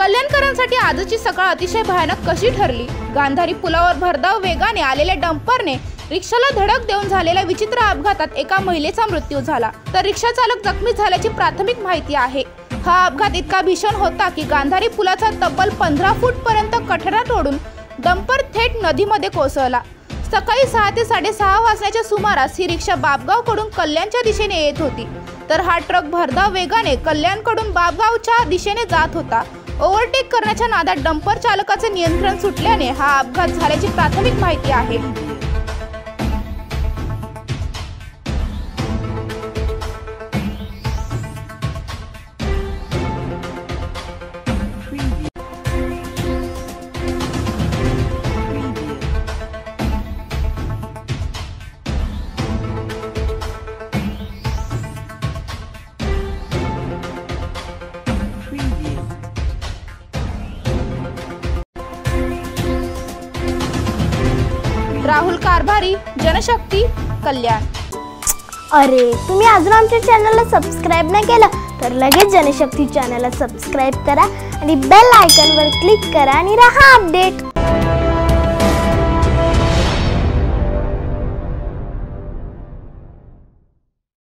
कल्याणकरांसाठी आजची सकाळ अतिशय भयानक कशी ठरली। गांधारी पुलावर भरधाव वेगाने आलेल्या डंपरने रिक्षाला धडक देऊन झालेल्या विचित्र अपघातात एका महिलेचा मृत्यू झाला, तर रिक्षा चालक जखमी झाल्याची प्राथमिक माहिती आहे। हा अपघात इतका भीषण होता की गांधारी पुलाचा तब्बल 15 फूट पर्यंत कठडा तोडून डंपर थेट नदीमध्ये कोसळला। सकाळी 6 ते 6:30 वाजण्याच्या सुमारास ही रिक्षा बाबगावकडून कल्याणच्या दिशेने येत होती, तर हा ट्रक भरधाव वेगाने कल्याणकडून बाबगावच्या दिशेने जात होता। ओव्हरटेक करण्याच्या नादात डंपर चालकाचे नियंत्रण सुटल्याने हा अपघात झाल्याची प्राथमिक माहिती आहे। राहुल कारभारी, जनशक्ती, कल्याण। अरे तुम्ही अजून आमच्या चॅनलला सबस्क्राइब नाही केलं तर लगेच जनशक्ती चॅनलला सबस्क्राइब करा आणि बेल आयकॉनवर क्लिक करा आणि रहा अपडेट।